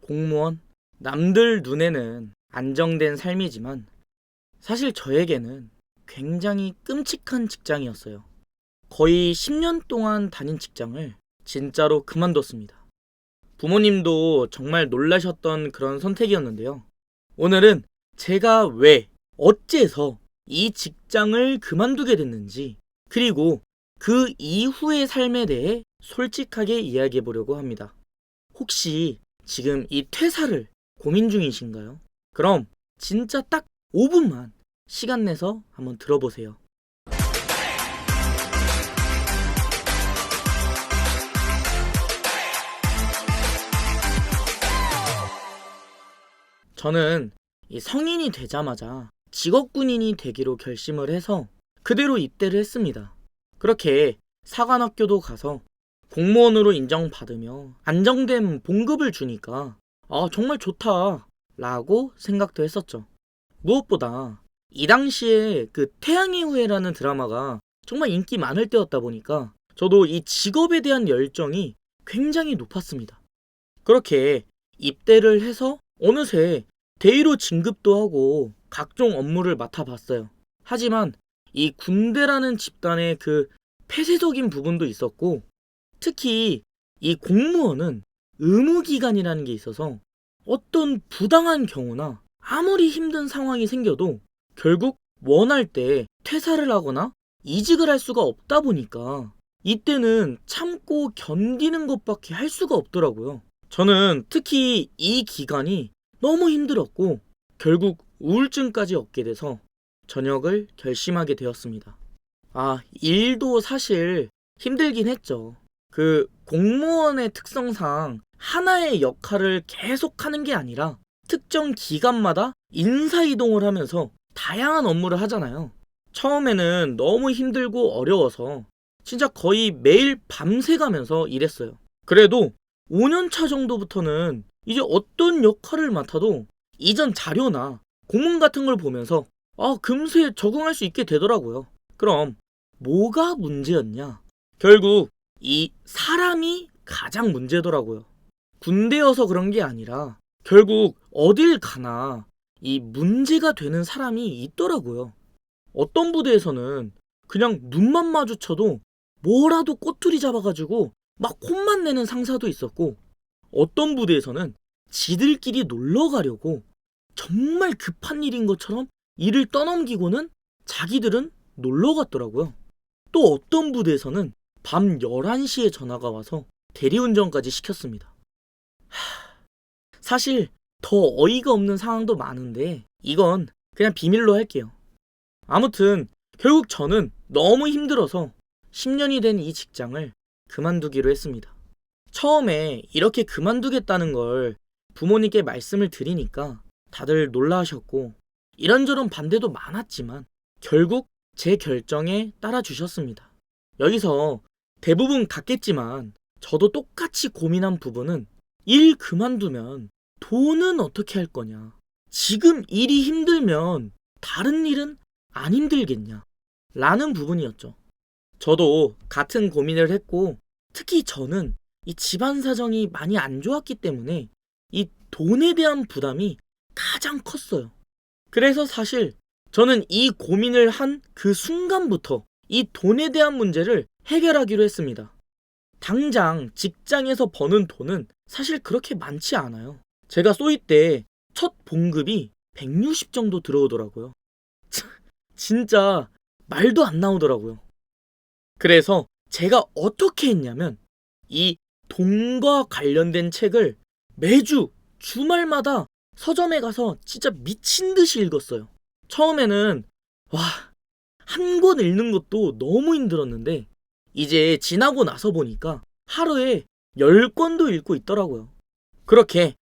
공무원, 남들 눈에는 안정된 삶이지만 사실 저에게는 굉장히 끔찍한 직장이었어요. 거의 10년 동안 다닌 직장을 진짜로 그만뒀습니다. 부모님도 정말 놀라셨던 그런 선택이었는데요. 오늘은 제가 왜, 어째서 이 직장을 그만두게 됐는지, 그리고 그 이후의 삶에 대해 솔직하게 이야기해 보려고 합니다. 혹시 지금 이 퇴사를 고민 중이신가요? 그럼 진짜 딱 5분만 시간 내서 한번 들어보세요. 저는 이 성인이 되자마자 직업군인이 되기로 결심을 해서 그대로 입대를 했습니다. 그렇게 사관학교도 가서 공무원으로 인정받으며 안정된 봉급을 주니까 정말 좋다 라고 생각도 했었죠. 무엇보다 이 당시에 그 태양의 후예라는 드라마가 정말 인기 많을 때였다 보니까 저도 이 직업에 대한 열정이 굉장히 높았습니다. 그렇게 입대를 해서 어느새 대위로 진급도 하고 각종 업무를 맡아봤어요. 하지만 이 군대라는 집단의 그 폐쇄적인 부분도 있었고, 특히 이 공무원은 의무기간이라는 게 있어서 어떤 부당한 경우나 아무리 힘든 상황이 생겨도 결국 원할 때 퇴사를 하거나 이직을 할 수가 없다 보니까 이때는 참고 견디는 것밖에 할 수가 없더라고요. 저는 특히 이 기간이 너무 힘들었고 결국 우울증까지 얻게 돼서 전역을 결심하게 되었습니다. 일도 사실 힘들긴 했죠. 그 공무원의 특성상 하나의 역할을 계속 하는 게 아니라 특정 기간마다 인사이동을 하면서 다양한 업무를 하잖아요. 처음에는 너무 힘들고 어려워서 진짜 거의 매일 밤새 가면서 일했어요. 그래도 5년차 정도부터는 이제 어떤 역할을 맡아도 이전 자료나 공문 같은 걸 보면서 금세 적응할 수 있게 되더라고요. 그럼 뭐가 문제였냐? 결국 이 사람이 가장 문제더라고요. 군대여서 그런 게 아니라 결국 어딜 가나 이 문제가 되는 사람이 있더라고요. 어떤 부대에서는 그냥 눈만 마주쳐도 뭐라도 꼬투리 잡아가지고 막 혼만 내는 상사도 있었고, 어떤 부대에서는 지들끼리 놀러 가려고 정말 급한 일인 것처럼 일을 떠넘기고는 자기들은 놀러 갔더라고요. 또 어떤 부대에서는 밤 11시에 전화가 와서 대리운전까지 시켰습니다. 사실 더 어이가 없는 상황도 많은데 이건 그냥 비밀로 할게요. 아무튼 결국 저는 너무 힘들어서 10년이 된 이 직장을 그만두기로 했습니다. 처음에 이렇게 그만두겠다는 걸 부모님께 말씀을 드리니까 다들 놀라셨고 이런저런 반대도 많았지만 결국 제 결정에 따라주셨습니다. 여기서 대부분 같겠지만 저도 똑같이 고민한 부분은 일 그만두면 돈은 어떻게 할 거냐? 지금 일이 힘들면 다른 일은 안 힘들겠냐? 라는 부분이었죠. 저도 같은 고민을 했고 특히 저는 이 집안 사정이 많이 안 좋았기 때문에 이 돈에 대한 부담이 가장 컸어요. 그래서 사실 저는 이 고민을 한 그 순간부터 이 돈에 대한 문제를 해결하기로 했습니다. 당장 직장에서 버는 돈은 사실 그렇게 많지 않아요. 제가 쏘이 때 첫 봉급이 160 정도 들어오더라고요. 진짜 말도 안 나오더라고요. 그래서 제가 어떻게 했냐면 이 돈과 관련된 책을 매주 주말마다 서점에 가서 진짜 미친 듯이 읽었어요. 처음에는 한 권 읽는 것도 너무 힘들었는데 이제 지나고 나서 보니까 하루에 10권도 읽고 있더라고요. 그렇게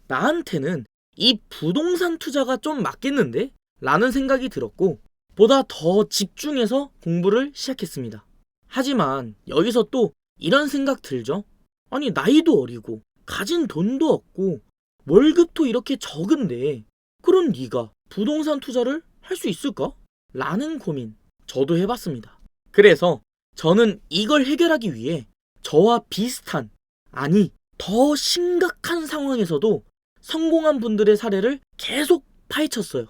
나한테는 이 부동산 투자가 좀 맞겠는데? 라는 생각이 들었고 보다 더 집중해서 공부를 시작했습니다. 하지만 여기서 또 이런 생각 들죠? 아니 나이도 어리고 가진 돈도 없고 월급도 이렇게 적은데 그런 네가 부동산 투자를 할 수 있을까? 라는 고민 저도 해봤습니다. 그래서 저는 이걸 해결하기 위해 저와 비슷한, 아니 더 심각한 상황에서도 성공한 분들의 사례를 계속 파헤쳤어요.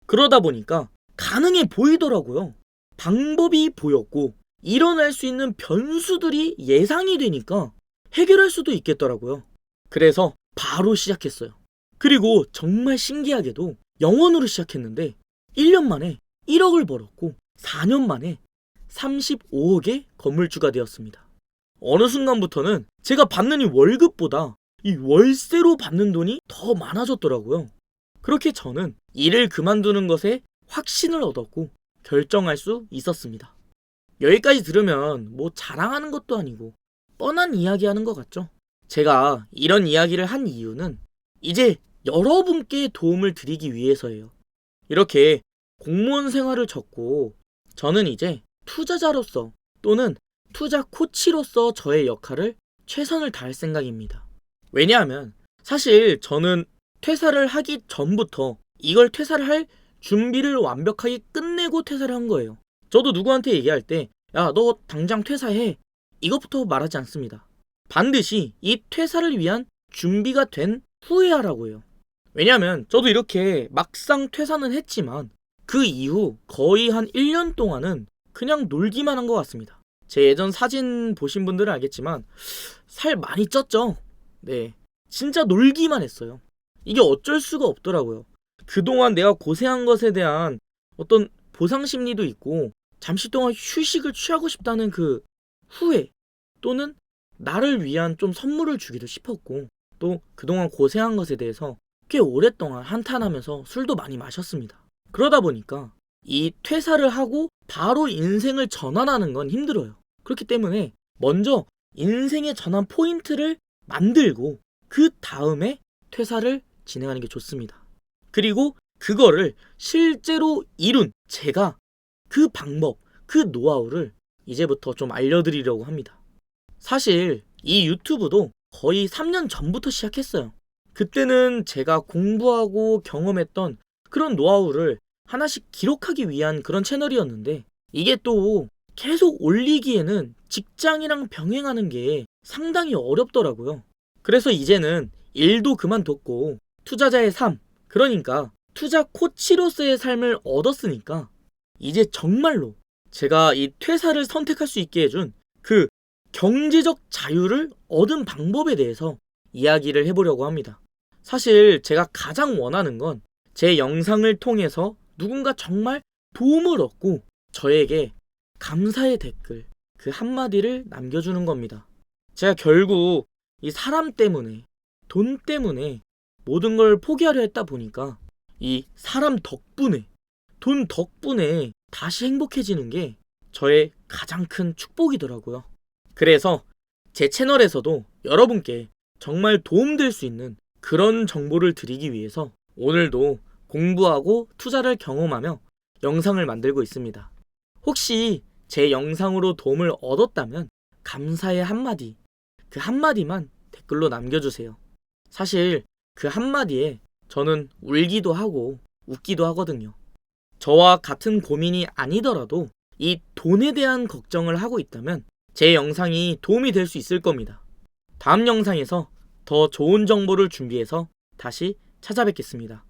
그러다 보니까 가능해 보이더라고요. 방법이 보였고 일어날 수 있는 변수들이 예상이 되니까 해결할 수도 있겠더라고요. 그래서 바로 시작했어요. 그리고 정말 신기하게도 영원으로 시작했는데 1년 만에 1억을 벌었고 4년 만에 35억의 건물주가 되었습니다. 어느 순간부터는 제가 받는 이 월급보다 이 월세로 받는 돈이 더 많아졌더라고요. 그렇게 저는 일을 그만두는 것에 확신을 얻었고 결정할 수 있었습니다. 여기까지 들으면 뭐 자랑하는 것도 아니고 뻔한 이야기 하는 것 같죠? 제가 이런 이야기를 한 이유는 이제 여러분께 도움을 드리기 위해서예요. 이렇게 공무원 생활을 접고 저는 이제 투자자로서 또는 투자 코치로서 저의 역할을 최선을 다할 생각입니다. 왜냐하면 사실 저는 퇴사를 하기 전부터 이걸 퇴사를 할 준비를 완벽하게 끝내고 퇴사를 한 거예요. 저도 누구한테 얘기할 때 야, 너 당장 퇴사해. 이것부터 말하지 않습니다. 반드시 이 퇴사를 위한 준비가 된 후에 하라고 해요. 왜냐하면 저도 이렇게 막상 퇴사는 했지만 그 이후 거의 한 1년 동안은 그냥 놀기만 한 것 같습니다. 제 예전 사진 보신 분들은 알겠지만 살 많이 쪘죠? 네, 진짜 놀기만 했어요. 이게 어쩔 수가 없더라고요. 그동안 내가 고생한 것에 대한 어떤 보상 심리도 있고 잠시 동안 휴식을 취하고 싶다는 그 후회 또는 나를 위한 좀 선물을 주기도 싶었고 또 그동안 고생한 것에 대해서 꽤 오랫동안 한탄하면서 술도 많이 마셨습니다. 그러다 보니까 이 퇴사를 하고 바로 인생을 전환하는 건 힘들어요. 그렇기 때문에 먼저 인생의 전환 포인트를 만들고 그 다음에 퇴사를 진행하는 게 좋습니다. 그리고 그거를 실제로 이룬 제가 그 방법, 그 노하우를 이제부터 좀 알려드리려고 합니다. 사실 이 유튜브도 거의 3년 전부터 시작했어요. 그때는 제가 공부하고 경험했던 그런 노하우를 하나씩 기록하기 위한 그런 채널이었는데 이게 또 계속 올리기에는 직장이랑 병행하는 게 상당히 어렵더라고요. 그래서 이제는 일도 그만뒀고 투자자의 삶, 그러니까 투자 코치로서의 삶을 얻었으니까 이제 정말로 제가 이 퇴사를 선택할 수 있게 해준 그 경제적 자유를 얻은 방법에 대해서 이야기를 해보려고 합니다. 사실 제가 가장 원하는 건 제 영상을 통해서 누군가 정말 도움을 얻고 저에게 감사의 댓글 그 한마디를 남겨주는 겁니다. 제가 결국 이 사람 때문에 돈 때문에 모든 걸 포기하려 했다 보니까 이 사람 덕분에 돈 덕분에 다시 행복해지는 게 저의 가장 큰 축복이더라고요. 그래서 제 채널에서도 여러분께 정말 도움될 수 있는 그런 정보를 드리기 위해서 오늘도 공부하고 투자를 경험하며 영상을 만들고 있습니다. 혹시 제 영상으로 도움을 얻었다면 감사의 한마디, 그 한마디만 댓글로 남겨주세요. 사실 그 한마디에 저는 울기도 하고 웃기도 하거든요. 저와 같은 고민이 아니더라도 이 돈에 대한 걱정을 하고 있다면 제 영상이 도움이 될 수 있을 겁니다. 다음 영상에서 더 좋은 정보를 준비해서 다시 찾아뵙겠습니다.